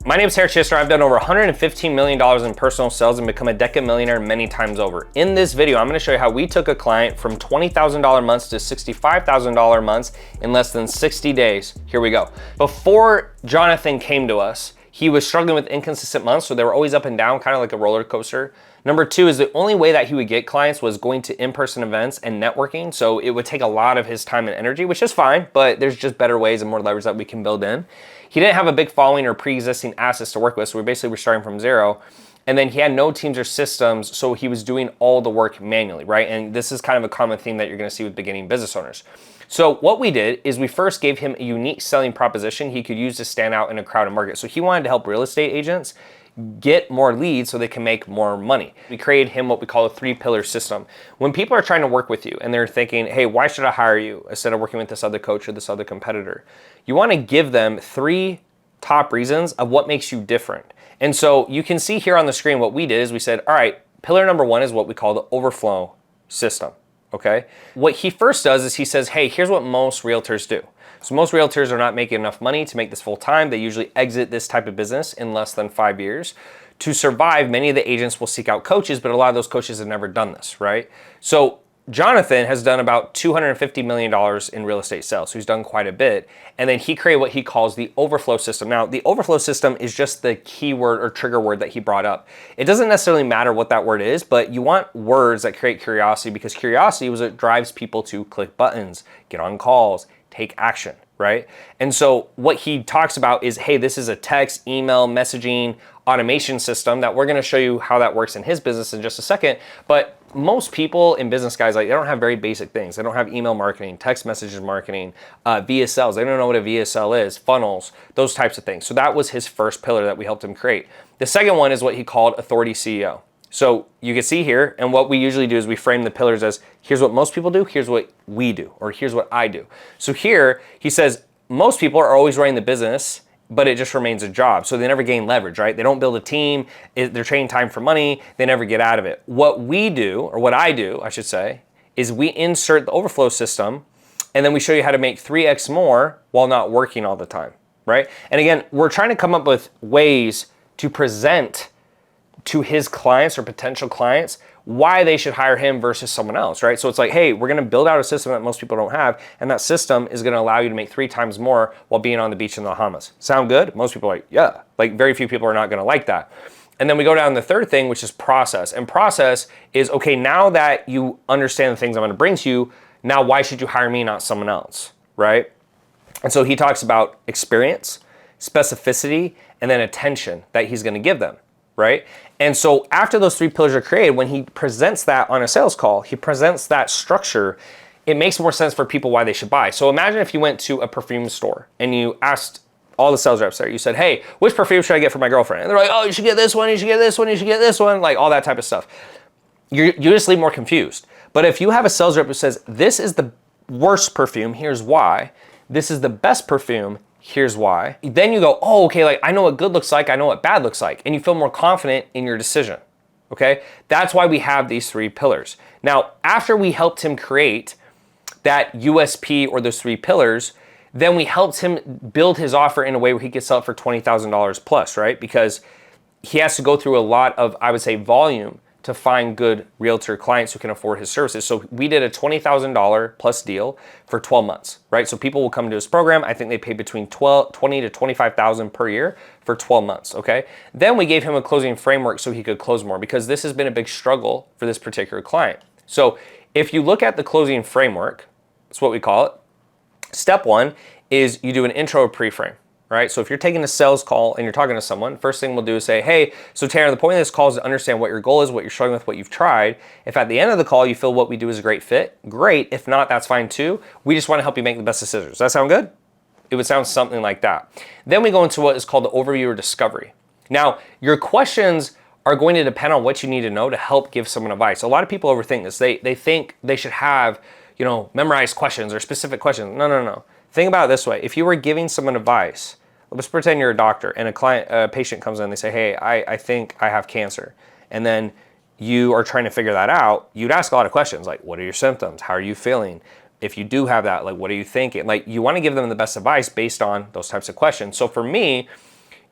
My name is Chidester. I've done over $115 million in personal sales and become a decamillionaire many times over. In this video, I'm gonna show you how we took a client from $20,000 months to $65,000 months in less than 60 days. Here we go. Before Jonathan came to us, he was struggling with inconsistent months, so they were always up and down, kind of like a roller coaster. Number two is the only way that he would get clients was going to in-person events and networking, so it would take a lot of his time and energy, which is fine, but there's just better ways and more leverage that we can build in. He didn't have a big following or pre-existing assets to work with, so we basically were starting from zero. And then he had no teams or systems, so he was doing all the work manually, right? And this is kind of a common theme that you're gonna see with beginning business owners. So what we did is we first gave him a unique selling proposition he could use to stand out in a crowded market. So he wanted to help real estate agents get more leads so they can make more money. We created him what we call a 3-pillar system. When people are trying to work with you and they're thinking, hey, why should I hire you instead of working with this other coach or this other competitor? You wanna give them 3 top reasons of what makes you different. And so you can see here on the screen what we did is we said, all right, pillar number 1 is what we call the overflow system, okay? What he first does is he says, hey, here's what most realtors do. So most realtors are not making enough money to make this full time. They usually exit this type of business in less than 5 years. To survive, many of the agents will seek out coaches, but a lot of those coaches have never done this, right? So Jonathan has done about $250 million in real estate sales. So he's done quite a bit. And then he created what he calls the overflow system. Now, the overflow system is just the keyword or trigger word that he brought up. It doesn't necessarily matter what that word is, but you want words that create curiosity, because curiosity is what drives people to click buttons, get on calls, take action, right? And so what he talks about is, hey, this is a text, email, messaging, automation system that we're gonna show you how that works in his business in just a second. But most people in business, guys, like, they don't have very basic things. They don't have email marketing, text messages marketing, VSLs. They don't know what a VSL is, funnels, those types of things. So that was his first pillar that we helped him create. The second one is what he called Authority CEO. So you can see here, and what we usually do is we frame the pillars as, here's what most people do, here's what we do, or here's what I do. So here, he says, most people are always running the business, but it just remains a job. So they never gain leverage, right? They don't build a team, they're trading time for money, they never get out of it. What we do, or what I do, I should say, is we insert the overflow system, and then we show you how to make 3x more while not working all the time, right? And again, we're trying to come up with ways to present to his clients or potential clients why they should hire him versus someone else, right? So it's like, hey, we're gonna build out a system that most people don't have, and that system is gonna allow you to make 3 times more while being on the beach in the Bahamas. Sound good? Most people are like, yeah. Like, very few people are not gonna like that. And then we go down the third thing, which is process. And process is, okay, now that you understand the things I'm gonna bring to you, now why should you hire me, not someone else, right? And so he talks about experience, specificity, and then attention that he's gonna give them, right? And so after those 3 pillars are created, when he presents that on a sales call, he presents that structure, it makes more sense for people why they should buy. So imagine if you went to a perfume store and you asked all the sales reps there, you said, hey, which perfume should I get for my girlfriend? And they're like, oh, you should get this one, you should get this one, you should get this one, like all that type of stuff. You just leave more confused. But if you have a sales rep who says, this is the worst perfume, here's why. This is the best perfume, here's why. Then you go, oh, okay, like I know what good looks like, I know what bad looks like, and you feel more confident in your decision, okay? That's why we have these 3 pillars. Now, after we helped him create that USP or those 3 pillars, then we helped him build his offer in a way where he could sell it for $20,000 plus, right? Because he has to go through a lot of, I would say, volume to find good realtor clients who can afford his services. So we did a $20,000 plus deal for 12 months, right? So people will come to his program. I think they pay between $20,000 to $25,000 per year for 12 months, okay? Then we gave him a closing framework so he could close more, because this has been a big struggle for this particular client. So if you look at the closing framework, that's what we call it. Step 1 is you do an intro or pre-frame. Right? So if you're taking a sales call and you're talking to someone, first thing we'll do is say, hey, so Tanner, the point of this call is to understand what your goal is, what you're struggling with, what you've tried. If at the end of the call you feel what we do is a great fit, great. If not, that's fine too. We just want to help you make the best decisions. Does that sound good? It would sound something like that. Then we go into what is called the overview or discovery. Now, your questions are going to depend on what you need to know to help give someone advice. A lot of people overthink this. They think they should have, memorized questions or specific questions. No. Think about it this way. If you were giving someone advice, let's pretend you're a doctor and a patient comes in and they say, hey, I think I have cancer. And then you are trying to figure that out. You'd ask a lot of questions like, what are your symptoms? How are you feeling? If you do have that, like, what are you thinking? Like, you want to give them the best advice based on those types of questions. So for me,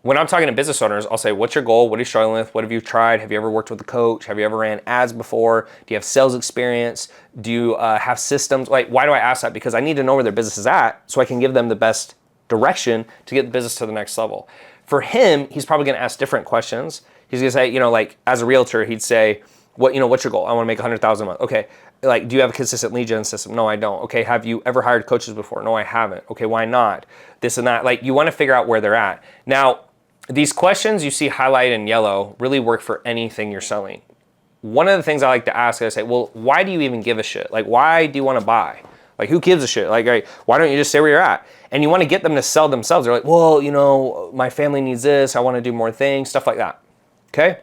when I'm talking to business owners, I'll say, what's your goal? What are you struggling with? What have you tried? Have you ever worked with a coach? Have you ever ran ads before? Do you have sales experience? Do you have systems? Like, why do I ask that? Because I need to know where their business is at so I can give them the best direction to get the business to the next level. For him, he's probably gonna ask different questions. He's gonna say, like as a realtor, he'd say, what's your goal? I wanna make 100,000 a month. Okay, like, do you have a consistent lead gen system? No, I don't. Okay, have you ever hired coaches before? No, I haven't. Okay, why not? This and that. Like, you wanna figure out where they're at. Now, these questions you see highlighted in yellow really work for anything you're selling. One of the things I like to ask is, I say, well, why do you even give a shit? Like, why do you wanna buy? Like, who gives a shit? Like, why don't you just stay where you're at? And you want to get them to sell themselves. They're like, well, my family needs this. I want to do more things, stuff like that. Okay?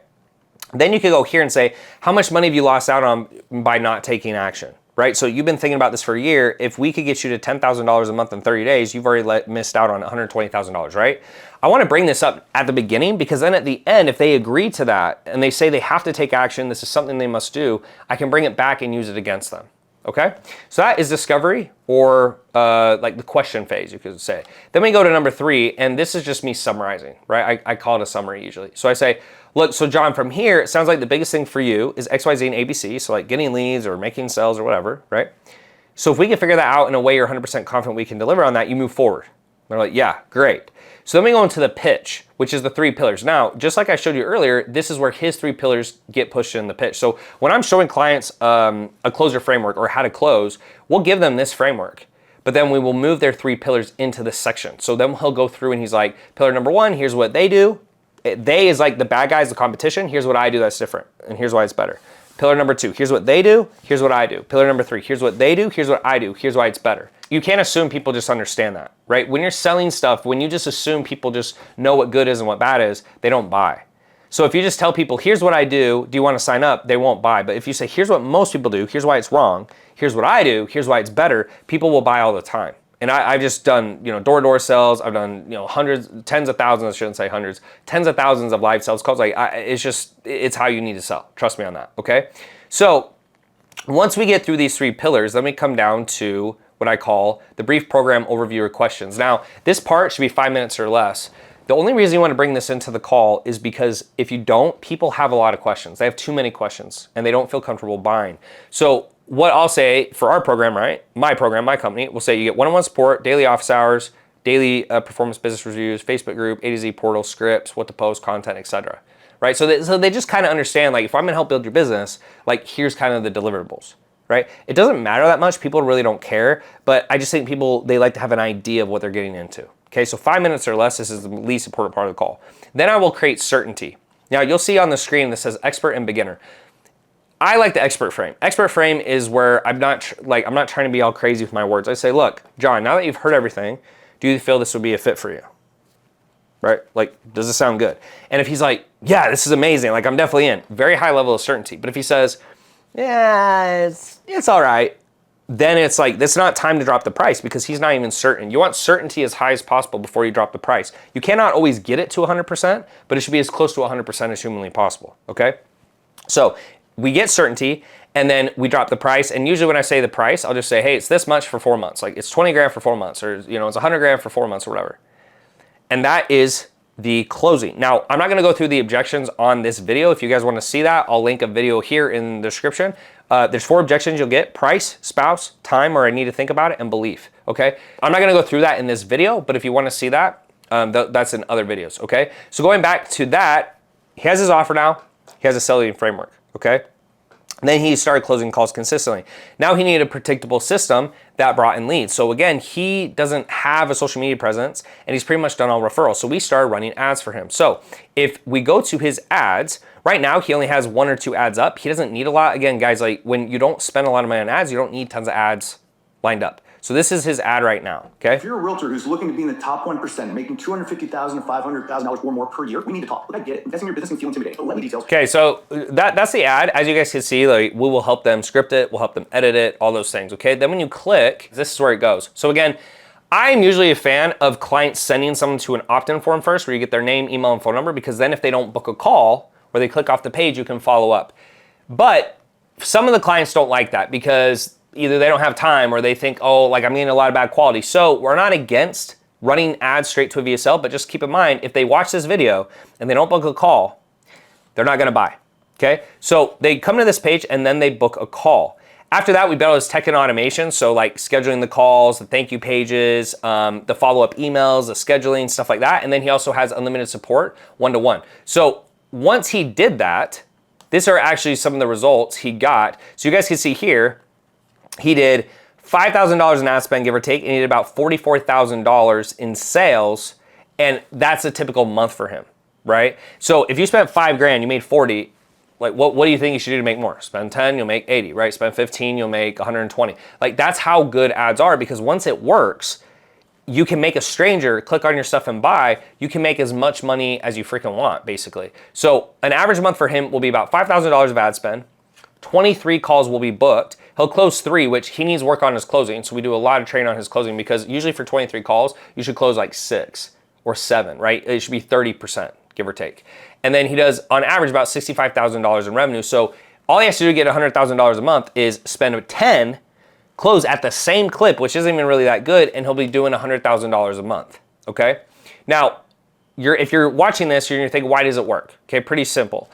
Then you could go here and say, how much money have you lost out on by not taking action? Right? So you've been thinking about this for a year. If we could get you to $10,000 a month in 30 days, you've already missed out on $120,000, right? I want to bring this up at the beginning because then at the end, if they agree to that and they say they have to take action, this is something they must do, I can bring it back and use it against them. Okay, so that is discovery, or like the question phase, you could say. Then we go to number 3, and this is just me summarizing, right? I call it a summary usually. So I say, look, so John, from here, it sounds like the biggest thing for you is X, Y, Z, and ABC, so like getting leads or making sales or whatever, right? So if we can figure that out in a way you're 100% confident we can deliver on that, you move forward. They're like, yeah, great. So then we go into the pitch, which is the 3 pillars. Now, just like I showed you earlier, this is where his 3 pillars get pushed in the pitch. So when I'm showing clients a closer framework or how to close, we'll give them this framework, but then we will move their 3 pillars into this section. So then he'll go through and he's like, pillar number 1, here's what they do. They is like the bad guys, the competition. Here's what I do that's different, and here's why it's better. Pillar number 2, here's what they do, here's what I do. Pillar number 3, here's what they do, here's what I do, here's why it's better. You can't assume people just understand that, right? When you're selling stuff, when you just assume people just know what good is and what bad is, they don't buy. So if you just tell people, here's what I do you want to sign up? They won't buy. But if you say, here's what most people do, here's why it's wrong, here's what I do, here's why it's better, people will buy all the time. And I've just done, door-to-door sales. I've done, hundreds, tens of thousands, I shouldn't say hundreds, tens of thousands of live sales calls. Like, it's how you need to sell. Trust me on that, okay? So once we get through these 3 pillars, then we come down to what I call the brief program overview or questions. Now, this part should be 5 minutes or less. The only reason you want to bring this into the call is because if you don't, people have a lot of questions. They have too many questions and they don't feel comfortable buying. So what I'll say for our program, right? My program, my company, will say you get one-on-one support, daily office hours, daily performance business reviews, Facebook group, A to Z portal, scripts, what to post, content, etc. Right? So they just kind of understand, like, if I'm gonna help build your business, like, here's kind of the deliverables. Right? It doesn't matter that much. People really don't care, but I just think they like to have an idea of what they're getting into. Okay, so 5 minutes or less, this is the least important part of the call. Then I will create certainty. Now you'll see on the screen that says expert and beginner. I like the expert frame. Expert frame is where I'm not trying to be all crazy with my words. I say, look, John, now that you've heard everything, do you feel this would be a fit for you? Right? Like, does this sound good? And if he's like, yeah, this is amazing, like, I'm definitely in, very high level of certainty. But if he says, yeah, it's all right, then it's like, it's not time to drop the price because he's not even certain. You want certainty as high as possible before you drop the price. You cannot always get it to 100%, but it should be as close to 100% as humanly possible, okay? So we get certainty and then we drop the price. And usually when I say the price, I'll just say, hey, it's this much for 4 months. Like, it's 20 grand for 4 months, or it's 100 grand for 4 months or whatever. And that is the closing. Now, I'm not gonna go through the objections on this video. If you guys wanna see that, I'll link a video here in the description. There's 4 objections you'll get: price, spouse, time, or I need to think about it, and belief, okay? I'm not gonna go through that in this video, but if you wanna see that, that's in other videos, okay? So going back to that, he has his offer now, he has a selling framework, okay? And then he started closing calls consistently. Now he needed a predictable system that brought in leads. So again, he doesn't have a social media presence and he's pretty much done all referrals. So we started running ads for him. So if we go to his ads, right now he only has 1 or 2 ads up. He doesn't need a lot. Again, guys, like, when you don't spend a lot of money on ads, you don't need tons of ads lined up. So this is his ad right now, okay? If you're a realtor who's looking to be in the top 1%, making $250,000 to $500,000 or more per year, we need to talk. Look, I get it. Investing in your business can feel intimidating, but let me details. Okay, so that's the ad. As you guys can see, like, we will help them script it, we'll help them edit it, all those things, okay? Then when you click, this is where it goes. So again, I'm usually a fan of clients sending someone to an opt-in form first, where you get their name, email, and phone number, because then if they don't book a call or they click off the page, you can follow up. But some of the clients don't like that because either they don't have time or they think, oh, like, I'm getting a lot of bad quality. So we're not against running ads straight to a VSL, but just keep in mind, if they watch this video and they don't book a call, they're not gonna buy, okay? So they come to this page and then they book a call. After that, we build his tech and automation, so like scheduling the calls, the thank you pages, the follow-up emails, the scheduling, stuff like that. And then he also has unlimited support, one-to-one. So once he did that, these are actually some of the results he got. So you guys can see here, he did $5,000 in ad spend, give or take, and he did about $44,000 in sales, and that's a typical month for him, right? So if you spent $5,000, you made 40, like what do you think you should do to make more? Spend 10, you'll make 80, right? Spend 15, you'll make 120. Like that's how good ads are, because once it works, you can make a stranger click on your stuff and buy. You can make as much money as you freaking want, basically. So an average month for him will be about $5,000 of ad spend. 23 calls will be booked. He'll close 3, which he needs work on his closing. So we do a lot of training on his closing, because usually for 23 calls, you should close like 6 or 7, right? It should be 30%, give or take. And then he does on average about $65,000 in revenue. So all he has to do to get $100,000 a month is spend 10, close at the same clip, which isn't even really that good, and he'll be doing $100,000 a month, okay? Now, if you're watching this, you're gonna think, why does it work? Okay, pretty simple.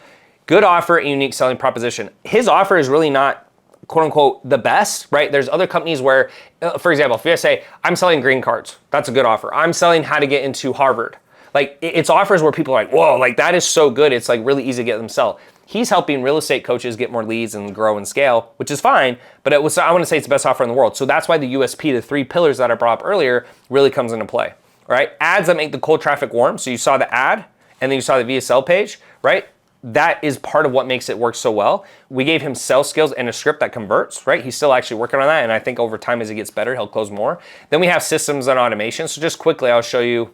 Good offer and unique selling proposition. His offer is really not, quote unquote, the best, right? There's other companies where, for example, if you say, I'm selling green cards, that's a good offer. I'm selling how to get into Harvard. Like it's offers where people are like, whoa, like that is so good. It's like really easy to get them sell. He's helping real estate coaches get more leads and grow and scale, which is fine, but I want to say it's the best offer in the world. So that's why the USP, the 3 pillars that I brought up earlier, really comes into play, right? Ads that make the cold traffic warm. So you saw the ad and then you saw the VSL page, right? That is part of what makes it work so well. We gave him sales skills and a script that converts, right? He's still actually working on that. And I think over time, as he gets better, he'll close more. Then we have systems and automation. So just quickly, I'll show you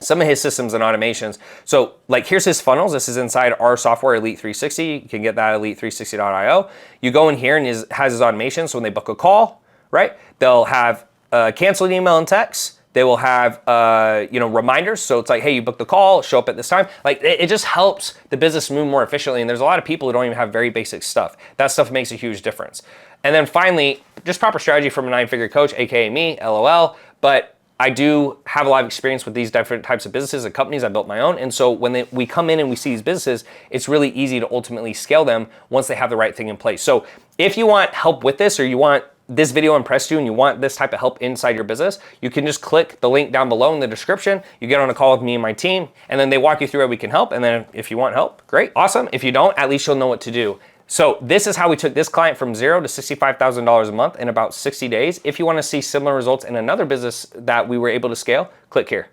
some of his systems and automations. So like here's his funnels. This is inside our software, Elite 360. You can get that at elite360.io. You go in here and has his automation. So when they book a call, right? They'll have canceled email and text. They will have reminders. So it's like, hey, you booked the call, show up at this time. Like it just helps the business move more efficiently. And there's a lot of people who don't even have very basic stuff. That stuff makes a huge difference. And then finally, just proper strategy from a 9-figure coach, AKA me, LOL. But I do have a lot of experience with these different types of businesses and companies. I built my own. And so when we come in and we see these businesses, it's really easy to ultimately scale them once they have the right thing in place. So if you want help with this, or you want this video impressed you and you want this type of help inside your business, you can just click the link down below in the description. You get on a call with me and my team, and then they walk you through how we can help. And then if you want help, great, awesome. If you don't, at least you'll know what to do. So this is how we took this client from $0 to $65,000 a month in about 60 days. If you want to see similar results in another business that we were able to scale, click here.